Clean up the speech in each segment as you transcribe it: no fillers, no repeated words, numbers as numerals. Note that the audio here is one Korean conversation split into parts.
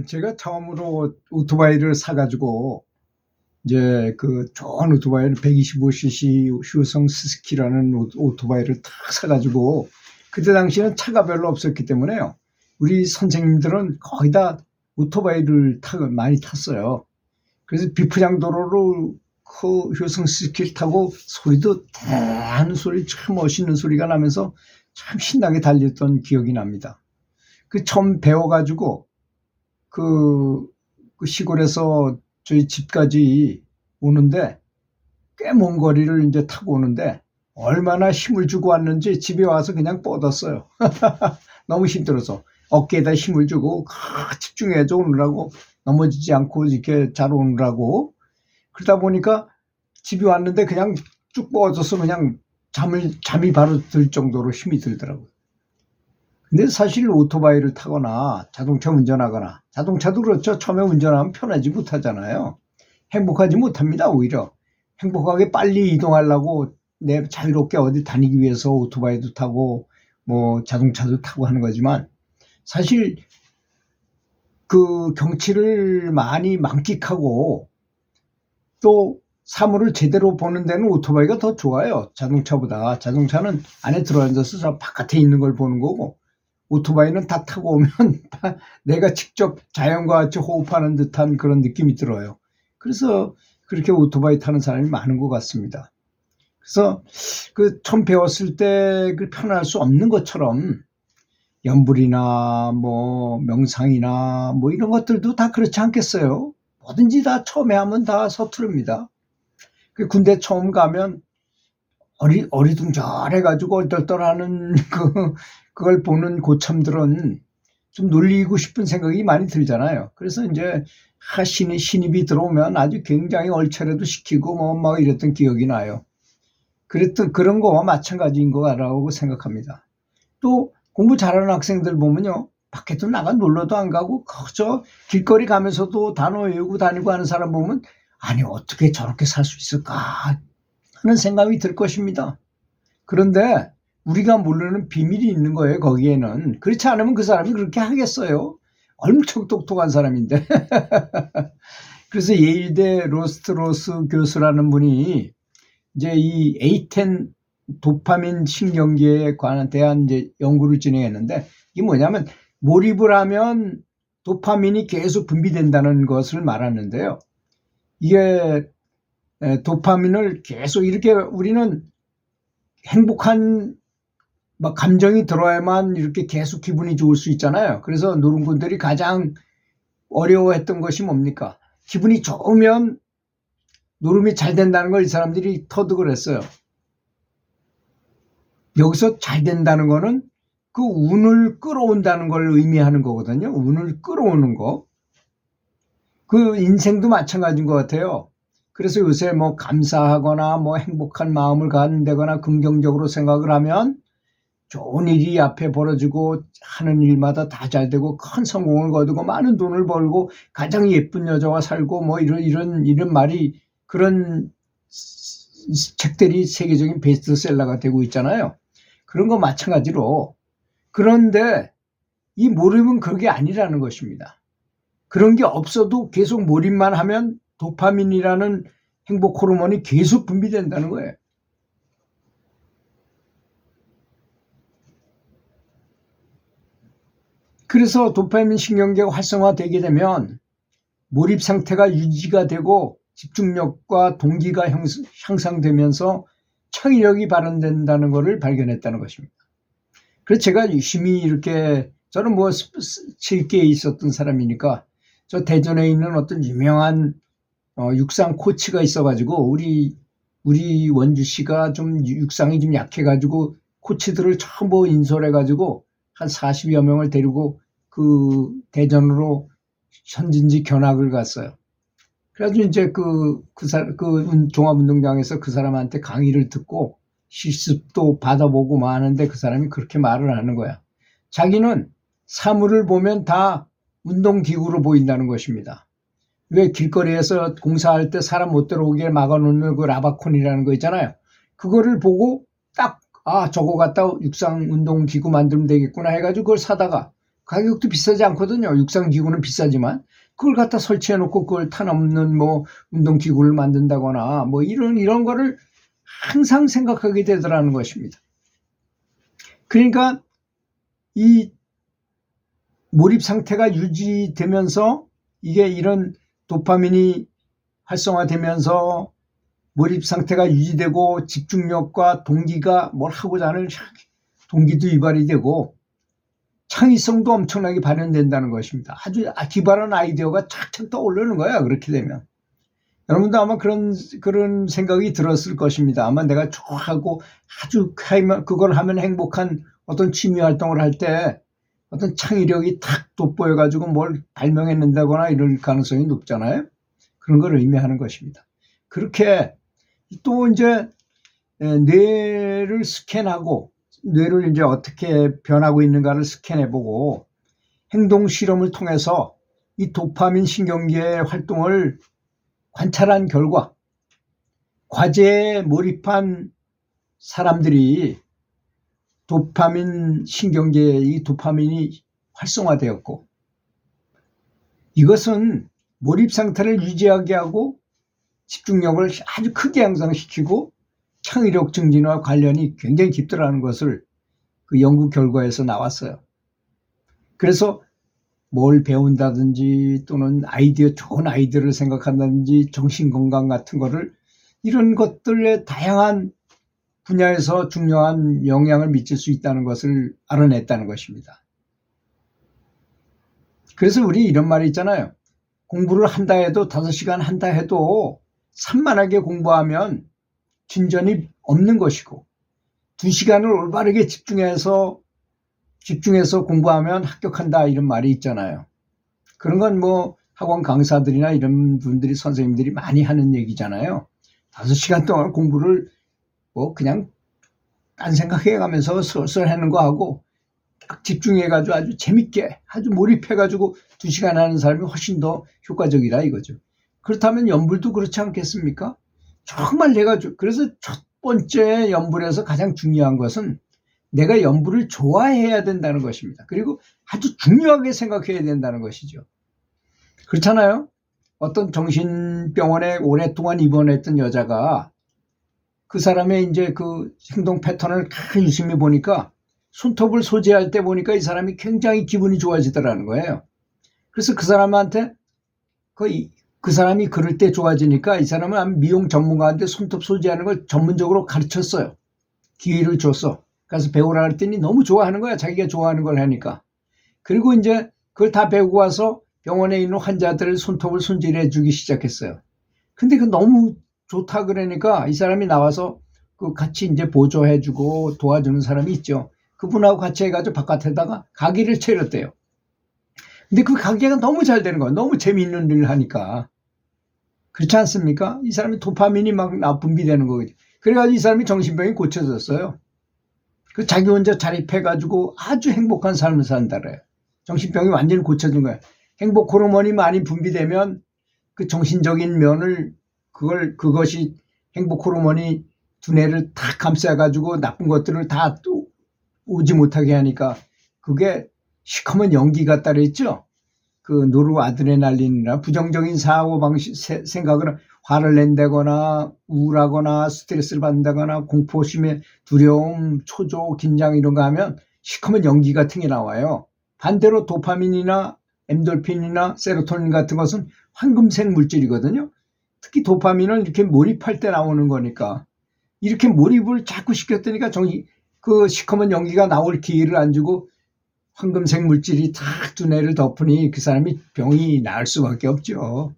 제가 처음으로 오토바이를 사가지고 이제 그 좋은 오토바이를 125cc 휴성 스스키라는 오토바이를 탁 사가지고 그때 당시에는 차가 별로 없었기 때문에요. 우리 선생님들은 거의 다 오토바이를 많이 탔어요. 그래서 비프장 도로로 그 휴성 스스키를 타고 소리도 대하는 소리, 참 멋있는 소리가 나면서 참 신나게 달렸던 기억이 납니다. 그 처음 배워가지고 그 시골에서 저희 집까지 오는데 꽤 먼 거리를 이제 타고 오는데 얼마나 힘을 주고 왔는지 집에 와서 그냥 뻗었어요. 너무 힘들어서 어깨에다 힘을 주고 집중해서 오느라고 넘어지지 않고 이렇게 잘 오느라고 그러다 보니까 집에 왔는데 그냥 쭉 뻗어서 그냥 잠이 바로 들 정도로 힘이 들더라고요. 근데 사실 오토바이를 타거나 자동차 운전하거나 자동차도 그렇죠. 처음에 운전하면 편하지 못하잖아요. 행복하지 못합니다. 오히려 행복하게 빨리 이동하려고 내 자유롭게 어디 다니기 위해서 오토바이도 타고 뭐 자동차도 타고 하는 거지만 사실 그 경치를 많이 만끽하고 또 사물을 제대로 보는 데는 오토바이가 더 좋아요. 자동차보다. 자동차는 안에 들어앉아서 저 바깥에 있는 걸 보는 거고 오토바이는 다 타고 오면 내가 직접 자연과 같이 호흡하는 듯한 그런 느낌이 들어요. 그래서 그렇게 오토바이 타는 사람이 많은 것 같습니다. 그래서 그 처음 배웠을 때 그 편할 수 없는 것처럼 연불이나 뭐 명상이나 뭐 이런 것들도 다 그렇지 않겠어요? 뭐든지 다 처음에 하면 다 서투릅니다. 그 군대 처음 가면 어리둥절해가지고 얼떨떨하는 그걸 보는 고참들은 좀 놀리고 싶은 생각이 많이 들잖아요. 그래서 이제 신입이 들어오면 아주 굉장히 얼차려도 시키고 뭐 막 이랬던 기억이 나요. 그런 거와 마찬가지인 거라고 생각합니다. 또 공부 잘하는 학생들 보면요. 밖에도 나가 놀러도 안 가고 그저 길거리 가면서도 단어 외우고 다니고 하는 사람 보면 아니 어떻게 저렇게 살 수 있을까 하는 생각이 들 것입니다. 그런데 우리가 모르는 비밀이 있는 거예요. 거기에는. 그렇지 않으면 그 사람이 그렇게 하겠어요. 엄청 똑똑한 사람인데. 그래서 예일대 로스트로스 교수라는 분이 이제 이 A10 도파민 신경계에 대한 이제 연구를 진행했는데 이게 뭐냐면 몰입을 하면 도파민이 계속 분비된다는 것을 말하는데요. 이게 도파민을 계속 이렇게 우리는 행복한 막 감정이 들어야만 이렇게 계속 기분이 좋을 수 있잖아요. 그래서 노른군들이 가장 어려워했던 것이 뭡니까? 기분이 좋으면 노름이 잘 된다는 걸 이 사람들이 터득을 했어요. 여기서 잘 된다는 거는 그 운을 끌어온다는 걸 의미하는 거거든요. 운을 끌어오는 거. 그 인생도 마찬가지인 것 같아요. 그래서 요새 뭐 감사하거나 뭐 행복한 마음을 갖는다거나 긍정적으로 생각을 하면 좋은 일이 앞에 벌어지고 하는 일마다 다 잘 되고 큰 성공을 거두고 많은 돈을 벌고 가장 예쁜 여자와 살고 뭐 이런 말이 그런 책들이 세계적인 베스트셀러가 되고 있잖아요. 그런 거 마찬가지로 그런데 이 몰입은 그게 아니라는 것입니다. 그런 게 없어도 계속 몰입만 하면 도파민이라는 행복 호르몬이 계속 분비된다는 거예요. 그래서 도파민 신경계가 활성화되게 되면 몰입 상태가 유지가 되고 집중력과 동기가 향상되면서 창의력이 발현된다는 것을 발견했다는 것입니다. 그래서 제가 유심히 이렇게 저는 뭐 7개에 있었던 사람이니까 저 대전에 있는 어떤 유명한 육상 코치가 있어가지고 우리 원주시가 좀 육상이 좀 약해가지고 코치들을 전부 인솔해가지고 한 40여 명을 데리고 그 대전으로 현진지 견학을 갔어요. 그래가지고 이제 그 종합운동장에서 그 사람한테 강의를 듣고 실습도 받아보고 뭐 하는데 그 사람이 그렇게 말을 하는 거야. 자기는 사물을 보면 다 운동기구로 보인다는 것입니다. 왜 길거리에서 공사할 때 사람 못 들어오게 막아놓는 그 라바콘이라는 거 있잖아요. 그거를 보고 딱 저거 갖다 육상 운동기구 만들면 되겠구나 해가지고 그걸 사다가 가격도 비싸지 않거든요. 육상기구는 비싸지만 그걸 갖다 설치해 놓고 그걸 타넘는 뭐 운동기구를 만든다거나 뭐 이런 거를 항상 생각하게 되더라는 것입니다. 그러니까 이 몰입 상태가 유지되면서 이게 이런 도파민이 활성화되면서 몰입 상태가 유지되고 집중력과 동기가 뭘 하고자 하는 동기도 유발이 되고 창의성도 엄청나게 발현된다는 것입니다. 아주 기발한 아이디어가 착착 떠오르는 거야. 그렇게 되면 여러분도 아마 그런 생각이 들었을 것입니다. 아마 내가 좋아하고 아주 그걸 하면 행복한 어떤 취미 활동을 할 때 어떤 창의력이 탁 돋보여 가지고 뭘 발명해낸다거나 이럴 가능성이 높잖아요. 그런 걸 의미하는 것입니다. 그렇게 또 이제 뇌를 스캔하고 뇌를 이제 어떻게 변하고 있는가를 스캔해보고 행동 실험을 통해서 이 도파민 신경계의 활동을 관찰한 결과 과제에 몰입한 사람들이 도파민 신경계에 이 도파민이 활성화되었고 이것은 몰입 상태를 유지하게 하고 집중력을 아주 크게 향상시키고 창의력 증진과 관련이 굉장히 깊더라는 것을 그 연구 결과에서 나왔어요. 그래서 뭘 배운다든지 또는 좋은 아이디어를 생각한다든지 정신건강 같은 거를 이런 것들의 다양한 분야에서 중요한 영향을 미칠 수 있다는 것을 알아냈다는 것입니다. 그래서 우리 이런 말이 있잖아요. 공부를 한다 해도 5시간 한다 해도 산만하게 공부하면 진전이 없는 것이고 2시간을 올바르게 집중해서 공부하면 합격한다 이런 말이 있잖아요. 그런 건 뭐 학원 강사들이나 이런 분들이 선생님들이 많이 하는 얘기잖아요. 5시간 동안 공부를 뭐 그냥 딴 생각해가면서 설설 하는 거 하고 딱 집중해가지고 아주 재밌게 아주 몰입해가지고 2시간 하는 사람이 훨씬 더 효과적이다 이거죠. 그렇다면 연불도 그렇지 않겠습니까? 정말 그래서 첫 번째 연불에서 가장 중요한 것은 내가 연불을 좋아해야 된다는 것입니다. 그리고 아주 중요하게 생각해야 된다는 것이죠. 그렇잖아요. 어떤 정신병원에 오랫동안 입원했던 여자가 그 사람의 이제 그 행동 패턴을 유심히 보니까 손톱을 소지할 때 보니까 이 사람이 굉장히 기분이 좋아지더라는 거예요. 그래서 그 사람한테 그 사람이 그럴 때 좋아지니까 이 사람은 미용 전문가한테 손톱 소지하는 걸 전문적으로 가르쳤어요. 기회를 줬어. 그래서 배우라 그랬더니 너무 좋아하는 거야. 자기가 좋아하는 걸 하니까. 그리고 이제 그걸 다 배우고 와서 병원에 있는 환자들 손톱을 손질해 주기 시작했어요. 근데 그 너무 좋다 그러니까 이 사람이 나와서 그 같이 이제 보조해 주고 도와주는 사람이 있죠. 그분하고 같이 해가지고 바깥에다가 가게를 차렸대요. 근데 그 가게가 너무 잘 되는 거예요. 너무 재미있는 일을 하니까. 그렇지 않습니까? 이 사람이 도파민이 막 분비되는 거거든요. 그래가지고 이 사람이 정신병이 고쳐졌어요. 그 자기 혼자 자립해가지고 아주 행복한 삶을 산다래요. 정신병이 완전히 고쳐진 거예요. 행복 호르몬이 많이 분비되면 그 정신적인 면을 그것이 행복 호르몬이 두뇌를 다 감싸가지고 나쁜 것들을 다 오지 못하게 하니까 그게 시커먼 연기가 따르겠죠. 그 노르아드레날린이나 부정적인 사고 방식 생각을 화를 낸다거나 우울하거나 스트레스를 받는다거나 공포심에 두려움, 초조, 긴장 이런 거 하면 시커먼 연기 같은 게 나와요. 반대로 도파민이나 엔돌핀이나 세로토닌 같은 것은 황금색 물질이거든요. 특히 도파민은 이렇게 몰입할 때 나오는 거니까 이렇게 몰입을 자꾸 시켰더니까 그 시커먼 연기가 나올 기회를 안 주고 황금색 물질이 다 두뇌를 덮으니 그 사람이 병이 나을 수밖에 없죠.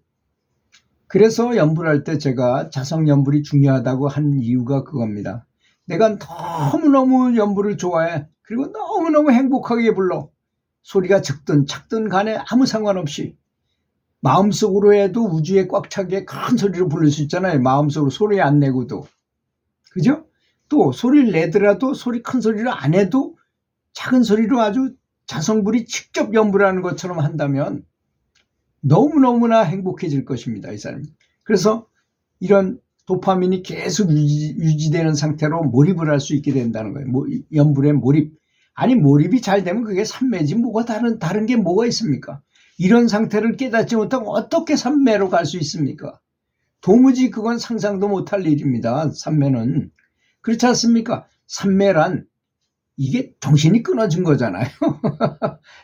그래서 연불할 때 제가 자성 연불이 중요하다고 한 이유가 그겁니다. 내가 너무너무 연불을 좋아해. 그리고 너무너무 행복하게 불러. 소리가 적든 작든 간에 아무 상관없이 마음속으로 해도 우주에 꽉 차게 큰 소리로 부를 수 있잖아요. 마음속으로 소리 안 내고도. 그죠? 또 소리를 내더라도 큰 소리를 안 해도 작은 소리로 아주 자성불이 직접 연불하는 것처럼 한다면 너무너무나 행복해질 것입니다. 이 사람이. 그래서 이런 도파민이 계속 유지되는 상태로 몰입을 할 수 있게 된다는 거예요. 연불에 몰입. 아니 몰입이 잘 되면 그게 삼매지 뭐가 다른 게 뭐가 있습니까? 이런 상태를 깨닫지 못하고 어떻게 삼매로 갈 수 있습니까? 도무지 그건 상상도 못할 일입니다. 삼매는. 그렇지 않습니까? 삼매란 이게 정신이 끊어진 거잖아요.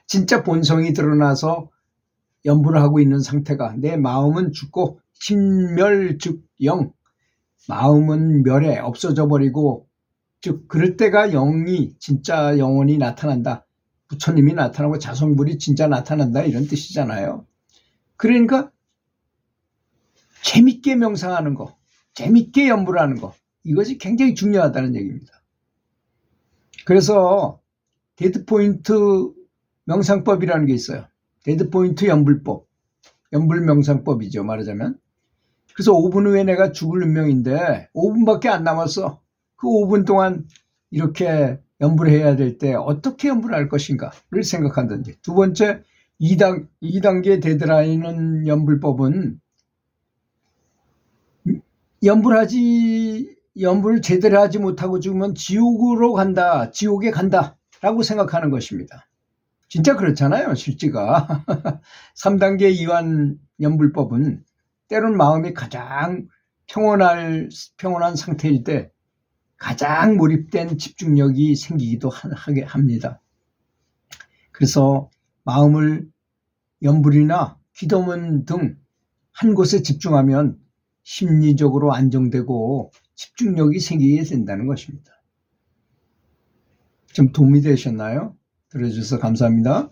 진짜 본성이 드러나서 연부를 하고 있는 상태가 내 마음은 죽고 신멸즉영 마음은 멸해 없어져 버리고 즉 그럴 때가 영이 진짜 영혼이 나타난다. 부처님이 나타나고 자성불이 진짜 나타난다 이런 뜻이잖아요. 그러니까 재밌게 명상하는 거, 재밌게 연부를 하는 거 이것이 굉장히 중요하다는 얘기입니다. 그래서 데드포인트 명상법이라는 게 있어요. 데드포인트 연불법, 연불명상법이죠 말하자면. 그래서 5분 후에 내가 죽을 운명인데 5분밖에 안 남았어. 그 5분 동안 이렇게 연불을 해야 될 때 어떻게 연불을 할 것인가를 생각한다든지. 두 번째 2단계 데드라인은 연불법은 연불을 제대로 하지 못하고 죽으면 지옥으로 간다, 지옥에 간다 라고 생각하는 것입니다. 진짜 그렇잖아요 실제가. 3단계 이완 연불법은 때론 마음이 가장 평온한 상태일 때 가장 몰입된 집중력이 생기기도 하게 합니다. 그래서 마음을 연불이나 기도문 등 한 곳에 집중하면 심리적으로 안정되고 집중력이 생기게 된다는 것입니다. 좀 도움이 되셨나요? 들어주셔서 감사합니다.